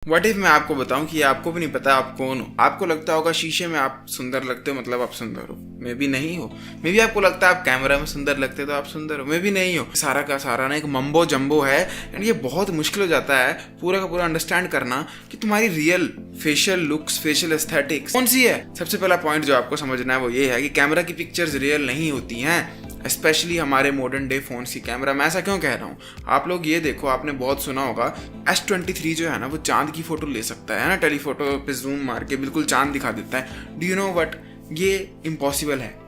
What if मैं आपको बताऊं कि आपको भी नहीं पता आप कौन हो। आपको लगता होगा शीशे में आप सुंदर लगते हो मतलब आप सुंदर हो, मे भी नहीं हो। मे भी आपको लगता है आप कैमरा में सुंदर लगते हो तो आप सुंदर हो, मे भी नहीं हो। सारा का सारा ना एक मम्बो जम्बो है एंड ये बहुत मुश्किल हो जाता है पूरा का पूरा अंडरस्टैंड करना कि तुम्हारी real facial looks, facial aesthetics कौन सी है। सबसे पहला पॉइंट जो आपको समझना है वो ये है कि कैमरा की पिक्चर्स रियल नहीं होती हैं, स्पेशली हमारे मॉडर्न डे फोन्स की कैमरा। मैं ऐसा क्यों कह रहा हूँ, आप लोग ये देखो, आपने बहुत सुना होगा S23 जो है ना वो चांद की फोटो ले सकता है ना, टेलीफोटो पे जूम मार के बिल्कुल चांद दिखा देता है। डू यू नो व्हाट, ये इम्पॉसिबल है।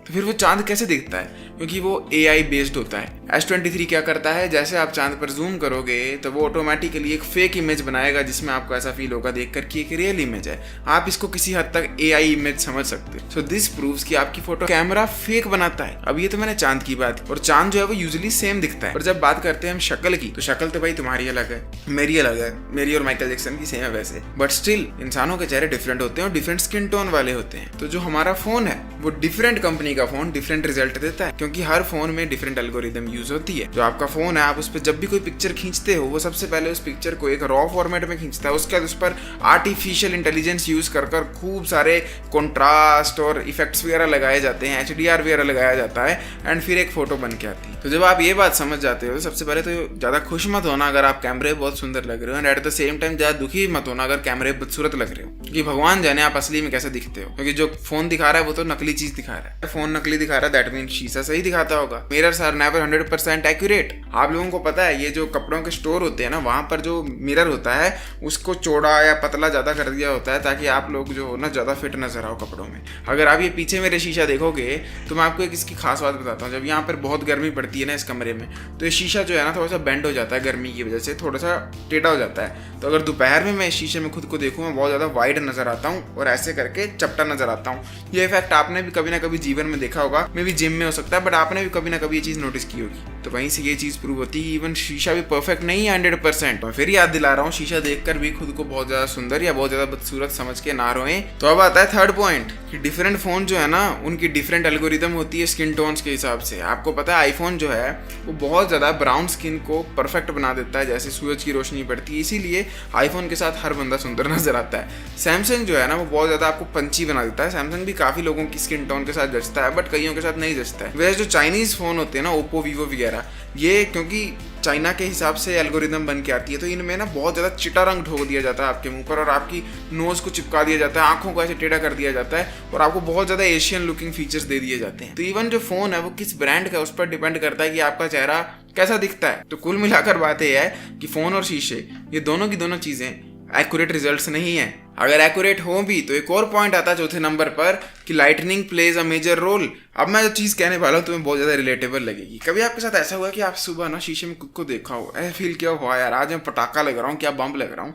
तो फिर वो चांद कैसे दिखता है, क्योंकि वो AI बेस्ड होता है। S23 क्या करता है, जैसे आप चांद पर जूम करोगे तो वो ऑटोमेटिकली एक फेक इमेज बनाएगा जिसमें आपको ऐसा फील होगा देखकर कि एक रियल इमेज है। आप इसको किसी हद तक AI इमेज समझ सकते हो। सो दिस प्रूव्स कि आपकी फोटो कैमरा फेक बनाता है। अब ये तो मैंने चांद की बात की, और चांद जो है वो यूजुअली सेम दिखता है। और जब बात करते हैं हम शक्ल की, तो शक्ल तो भाई तुम्हारी अलग है, मेरी अलग है, मेरी और माइकल जैक्सन की सेम है वैसे, बट स्टिल इंसानों के चेहरे डिफरेंट होते हैं और डिफरेंट स्किन टोन वाले होते हैं। तो जो हमारा फोन है वो डिफरेंट कंपनी का फोन डिफरेंट रिजल्ट देता है, क्योंकि हर फोन में डिफरेंट एल्गोरिदम यूज होती है। जो आपका फोन है, आप उस पर जब भी कोई पिक्चर खींचते हो वो सबसे पहले उस पिक्चर को एक रॉ फॉर्मेट में खींचता है, उसके बाद उस पर आर्टिफिशियल इंटेलिजेंस यूज कर खूब सारे कॉन्ट्रास्ट और इफेक्ट्स वगैरह लगाए जाते हैं, HDR वगैरह लगाया जाता है एंड फिर एक फोटो बन के आती है। तो जब आप ये बात समझ जाते हो, सबसे पहले तो ज्यादा खुश मत होना अगर आप कैमरे बहुत सुंदर लग रहे हो, and at the same time ज्यादा दुखी मत होना अगर कैमरे बदसूरत लग रहे हो, क्योंकि भगवान जाने आप असली में कैसे दिखते हो। क्योंकि जो फोन दिखा रहा है वो तो नकली चीज दिखा रहा है। फोन नकली दिखा रहा है दैट मीन शीशा सही दिखाता होगा। Mirrors are never 100% accurate. आप लोगों को पता है ये जो कपड़ों के स्टोर होते हैं ना, वहां पर जो मिरर होता है उसको चौड़ा या पतला ज्यादा कर दिया होता है ताकि आप लोग जो हो ना ज्यादा फिट नजर आओ कपड़ों में। अगर आप ये पीछे मेरे शीशा देखोगे तो मैं आपको एक इसकी खास बात बताता हूँ। जब यहाँ पर बहुत गर्मी पड़ती है ना इस कमरे में, तो ये शीशा जो है ना थोड़ा सा बेंड हो जाता है गर्मी की वजह से, थोड़ा सा टेढ़ा हो जाता है। तो अगर दोपहर में मैं इस शीशे में खुद को देखूँ मैं बहुत ज्यादा वाइड नजर आता हूँ और ऐसे करके चपटा नजर आता हूँ। ये इफेक्ट आपने भी कभी ना कभी जीवन में देखा होगा, मे भी जिम में हो सकता है, बट आपने भी कभी ना कभी ये चीज नोटिस की होगी। तो वहीं से ये चीज प्रूव होती है इवन शीशा भी परफेक्ट नहीं है 100%। और फिर याद दिला रहा हूँ, शीशा देखकर भी खुद को बहुत ज्यादा सुंदर या बहुत ज्यादा बदसूरत समझ के ना रोएं। तो अब आता है थर्ड पॉइंट कि डिफरेंट फोन जो है ना उनकी डिफरेंट एल्गोरिदम होती है स्किन टोन्स के हिसाब से। आपको पता है आईफोन जो है वो बहुत ज्यादा ब्राउन स्किन को परफेक्ट बना देता है, जैसे सूरज की रोशनी पड़ती है, इसीलिए आईफोन के साथ हर बंदा सुंदर नजर आता है। सैमसंग जो है ना वो बहुत ज्यादा आपको पंची बना देता है। सैमसंग भी काफी लोगों की स्किन टोन के साथ जचता है बट कईयों के साथ नहीं जचता है। वैसे जो चाइनीज फोन होते हैं ना, ओप्पो, वीवो वगैरह, ये क्योंकि चाइना के हिसाब से एल्गोरिदम बन के आती है तो इनमें ना बहुत ज़्यादा चिटा रंग ठोक दिया जाता है आपके मुंह पर, और आपकी नोज को चिपका दिया जाता है, आंखों को ऐसे टेढ़ा कर दिया जाता है और आपको बहुत ज़्यादा एशियन लुकिंग फीचर्स दे दिए जाते हैं। तो इवन जो फोन है वो किस ब्रांड का है उस पर डिपेंड करता है कि आपका चेहरा कैसा दिखता है। तो कुल मिलाकर बात यह है कि फोन और शीशे ये दोनों की दोनों चीज़ें एक्यूरेट रिजल्ट्स नहीं है। अगर एक्यूरेट हो भी तो एक और पॉइंट आता है चौथे नंबर पर कि lightning plays a major role. अब मैं जो चीज़ कहने वाला हूँ तुम्हें बहुत ज़्यादा रिलेटेबल लगेगी। कभी आपके साथ ऐसा हुआ कि आप सुबह ना शीशे में खुद को देखा हो, ऐसा फील किया हुआ यार आज मैं पटाखा लग रहा हूँ, क्या बम लग रहा हूँ।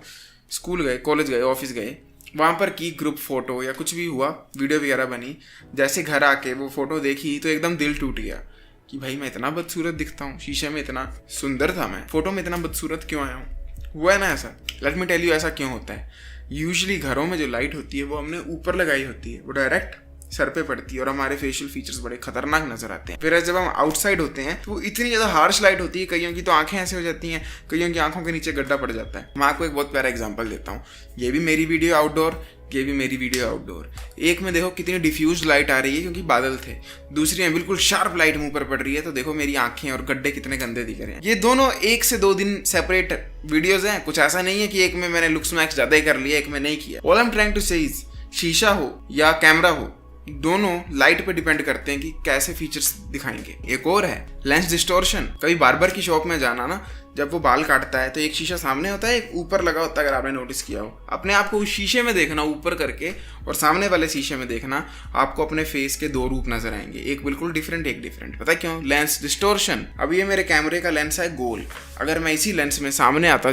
स्कूल गए, कॉलेज गए, ऑफिस गए, वहाँ पर की ग्रुप फोटो या कुछ भी हुआ, वीडियो वगैरह बनी, जैसे घर आके वो फोटो देखी तो एकदम दिल टूट गया कि भाई मैं इतना बदसूरत दिखता हूँ, शीशे में इतना सुंदर था, मैं फोटो में इतना बदसूरत क्यों आया हूँ। हुआ है ना ऐसा। लेट मी टेल यू ऐसा क्यों होता है। यूजुअली घरों में जो लाइट होती है वो हमने ऊपर लगाई होती है, वो डायरेक्ट सर पे पड़ती है और हमारे फेशियल फीचर्स बड़े खतरनाक नजर आते हैं। फिर जब हम आउटसाइड होते हैं तो वो इतनी ज़्यादा हार्श लाइट होती है, कईयों की तो आंखें ऐसे हो जाती हैं, कईयों की आंखों के नीचे गड्ढा पड़ जाता है। मैं आपको एक बहुत प्यारा एग्जांपल देता हूँ। ये भी मेरी वीडियो आउटडोर, ये भी मेरी वीडियो आउटडोर। एक में देखो कितनी डिफ्यूज लाइट आ रही है क्योंकि बादल थे, दूसरी में बिल्कुल शार्प लाइट मुंह पर पड़ रही है, तो देखो मेरी आंखें और गड्ढे कितने गंदे दिख रहे हैं। ये दोनों 1 से 2 दिन सेपरेट वीडियोज हैं। कुछ ऐसा नहीं है कि एक में मैंने लुक्स मैक्स ज्यादा ही कर लिया, एक में नहीं किया। All I am trying to say is शीशा हो या कैमरा हो, दोनों लाइट पे डिपेंड करते हैं कि कैसे फीचर्स दिखाएंगे। एक और है लेंस डिस्टॉर्शन। कभी बार्बर की शॉप में जाना ना, जब वो बाल काटता है तो एक शीशा सामने होता है, एक ऊपर लगा होता है। अगर आपने नोटिस किया हो, अपने आप को उस शीशे में देखना ऊपर करके और सामने वाले शीशे में देखना, आपको अपने फेस के 2 रूप नजर आएंगे, एक बिल्कुल डिफरेंट, एक डिफरेंट। पता क्यों? Lens distortion. अब ये मेरे कैमरे का लेंस है गोल, अगर मैं इसी लेंस में सामने आता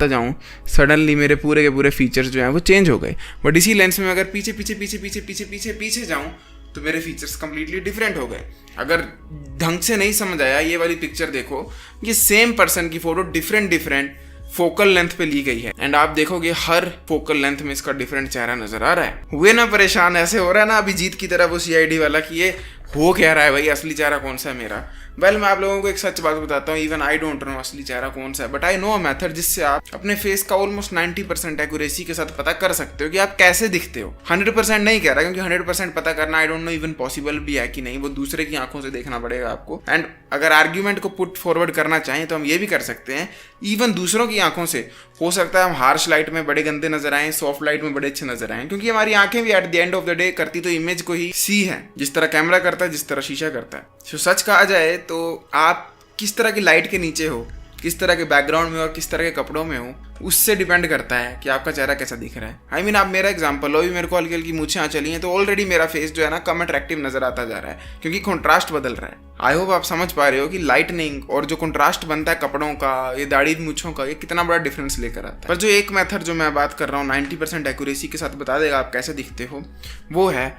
जाऊं सडनली मेरे पूरे के पूरे फीचर्स जो हैं वो चेंज हो गए। बट इसी लेंस में अगर पीछे जाऊं तो मेरे फीचर्स कंप्लीटली डिफरेंट हो गए। अगर ढंग से नहीं समझ आया, ये वाली पिक्चर देखो, ये सेम पर्सन की फोटो डिफरेंट फोकल लेंथ पे ली गई है एंड आप देखोगे हर फोकल लेंथ में इसका डिफरेंट चेहरा नजर आ रहा है। हुए ना परेशान, ऐसे हो रहा है ना अभिजीत की तरह वो CID वाला कि ये हो क्या रहा है भाई, असली चेहरा कौन सा है मेरा। वेल मैं आप लोगों को एक सच बात बताता हूँ, इवन आई डोंट नो असली चेहरा कौन सा है, but I know a method जिससे आप अपने फेस का ऑलमोस्ट 90% एक्यूरेसी के साथ पता कर सकते हो कि आप कैसे दिखते हो। 100% नहीं कह रहा, क्योंकि 100% पता करना I don't know even possible भी है कि नहीं, वो दूसरे की आंखों से देखना पड़ेगा आपको। एंड अगर आर्ग्यूमेंट को पुट फॉरवर्ड करना चाहें तो हम ये भी कर सकते हैं, इवन दूसरों की आंखों से हो सकता है हम हार्श लाइट में बड़े गंदे नजर आए, सॉफ्ट लाइट में बड़े अच्छे नजर आए, क्योंकि हमारी आंखें भी at the end of the day करती तो इमेज को ही सी है, जिस तरह कैमरा करता है, जिस तरह शीशा करता है। तो सच कहा जाए तो आप किस तरह की लाइट के नीचे हो, किस तरह के बैकग्राउंड में और किस तरह के कपड़ों में हो, उससे डिपेंड करता है कि आपका चेहरा कैसा दिख रहा है। आई मीन आप मेरा एग्जांपल लो, अभी मेरे को हल्की हल्की मूछें आ चली हैं तो ऑलरेडी मेरा फेस जो है ना कम अट्रैक्टिव नजर आता जा रहा है, क्योंकि कॉन्ट्रास्ट बदल रहा है। आई होप आप समझ पा रहे हो कि लाइटनिंग और जो कॉन्ट्रास्ट बनता है कपड़ों का, ये दाढ़ी मूछों का, ये कितना बड़ा डिफरेंस लेकर आता है। पर जो एक मेथड जो मैं बात कर रहा हूँ 90% एक्यूरेसी के साथ बता देगा आप कैसे दिखते हो, वो है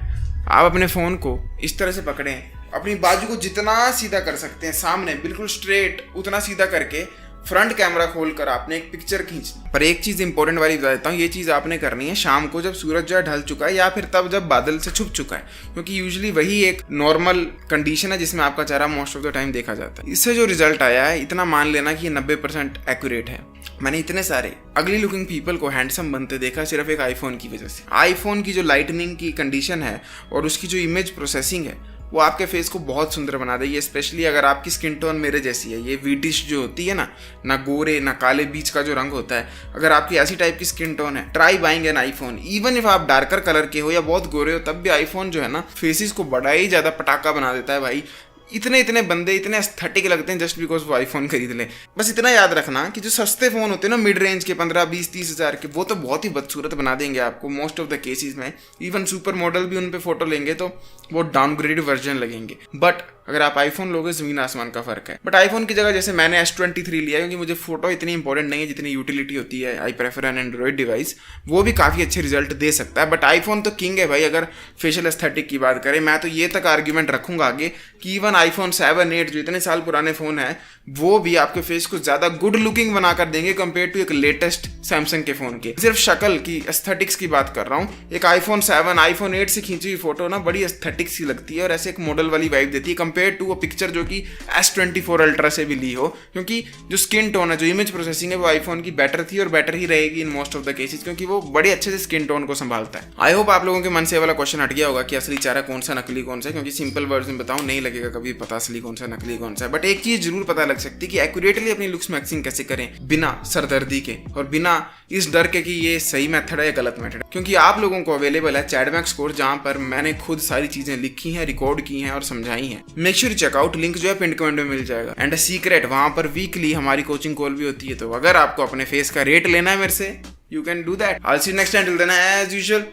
आप अपने फ़ोन को इस तरह से पकड़ें, अपनी बाजू को जितना सीधा कर सकते हैं सामने बिल्कुल स्ट्रेट, उतना सीधा करके फ्रंट कैमरा खोलकर आपने एक पिक्चर खींचनी। पर एक चीज़ इंपॉर्टेंट वाली बता देता हूँ, ये चीज़ आपने करनी है शाम को जब सूरज जो है ढल चुका है, या फिर तब जब बादल से छुप चुका है, क्योंकि यूजुअली वही एक नॉर्मल कंडीशन है जिसमें आपका चेहरा मोस्ट ऑफ द टाइम देखा जाता है। इससे जो रिजल्ट आया है, इतना मान लेना कि ये 90% एक्यूरेट है। मैंने इतने सारे अगली लुकिंग पीपल को हैंडसम बनते देखा सिर्फ एक आईफोन की वजह से। आईफोन की जो लाइटनिंग की कंडीशन है और उसकी जो इमेज प्रोसेसिंग है, वो आपके फेस को बहुत सुंदर बना देगी, स्पेशली अगर आपकी स्किन टोन मेरे जैसी है। ये व्हीटिश जो होती है ना गोरे ना काले, बीच का जो रंग होता है, अगर आपकी ऐसी टाइप की स्किन टोन है, try buying an iPhone. Even if आप डार्कर कलर के हो या बहुत गोरे हो, तब भी आईफोन जो है ना फेसेस को बड़ा ही ज़्यादा पटाखा बना देता है भाई। इतने बंदे इतने एस्थेटिक लगते हैं जस्ट बिकॉज वो आईफोन खरीद ले। बस इतना याद रखना कि जो सस्ते फोन होते हैं ना मिड रेंज के 15, 20, 30 हज़ार के, वो तो बहुत ही बदसूरत बना देंगे आपको मोस्ट ऑफ द केसेस में। इवन सुपर मॉडल भी उन पे फोटो लेंगे तो वो डाउनग्रेडेड वर्जन लगेंगे। बट अगर आप आईफोन लोगे, जमीन आसमान का फर्क है। बट आईफोन की जगह जैसे मैंने S23 लिया, क्योंकि मुझे फोटो इतनी इंपॉर्टेंट नहीं है जितनी यूटिलिटी होती है। I prefer an Android device, वो भी काफ़ी अच्छे रिजल्ट दे सकता है। बट आईफोन तो किंग है भाई। अगर फेशियल एस्थेटिक की बात करें, मैं तो ये तक आर्ग्यूमेंट रखूंगा आगे कि इवन आईफोन 7, 8 जो इतने साल पुराने फ़ोन है, वो भी आपके फेस को ज़्यादा गुड लुकिंग बना कर देंगे कंपेयर टू एक लेटेस्ट सैमसंग के फ़ोन के। सिर्फ शक्ल की एस्थेटिक्स की बात कर रहा हूँ। एक आईफोन 7, आईफोन 8 से खींची हुई फोटो ना बड़ी एस्थेटिक सी लगती है और ऐसे एक मॉडल वाली वाइब देती है कंपेयर टू वो पिक्चर जो कि S24 अल्ट्रा से भी ली हो, क्योंकि जो स्किन टोन है, जो इमेज प्रोसेसिंग है, वो आईफोन की बेटर थी और बेटर ही रहेगी in most of the cases, क्योंकि वो बड़े अच्छे से स्किन टोन को संभालता है। आई होप आप लोगों के मन से वाला क्वेश्चन हट गया होगा कि असली चेहरा कौन सा, नकली कौन सा है, क्योंकि सिंपल वर्ड्स में बताऊं नहीं लगेगा कभी पता असली कौन सा, नकली कौन सा है। बट एक चीज जरूर पता लग सकती है कि एक्यूरेटली अपनी लुक्स मैक्सिंग कैसे करें बिना सरदर्दी के और बिना इस डर के कि ये सही मेथड है या गलत मेथड है। क्योंकि आप लोगों को अवेलेबल है चैटमैक्स कोर्स, जहां पर मैंने खुद सारी चीजें लिखी हैं, रिकॉर्ड की हैं और समझाई हैं। मेक श्योर चेकआउट, लिंक जो है पिन कमेंट में मिल जाएगा। एंड अ सीक्रेट, वहां पर वीकली हमारी कोचिंग कॉल भी होती है, तो अगर आपको अपने फेस का रेट लेना है मेरे से, you can do that. I will see you next time. Till then as usual,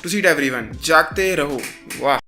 to seat everyone, जागते रहो। वाह।